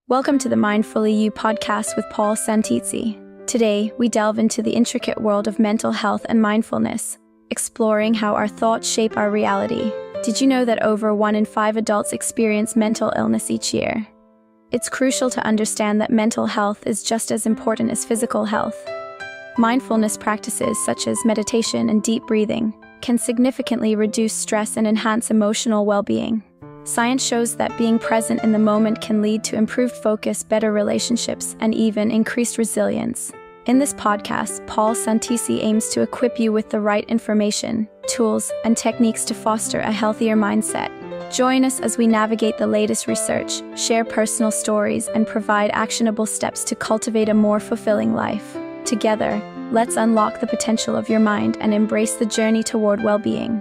Welcome to the Mindfully You podcast with Paul Santisi. Today, we delve into the intricate world of mental health and mindfulness, exploring how our thoughts shape our reality. Did you know that over 1 in 5 adults experience mental illness each year? It's crucial to understand that mental health is just as important as physical health. Mindfulness practices such as meditation and deep breathing can significantly reduce stress and enhance emotional well-being. Science shows that being present in the moment can lead to improved focus, better relationships, and even increased resilience. In this podcast, Paul Santisi aims to equip you with the right information, tools, and techniques to foster a healthier mindset. Join us as we navigate the latest research, share personal stories, and provide actionable steps to cultivate a more fulfilling life. Together, let's unlock the potential of your mind and embrace the journey toward well-being.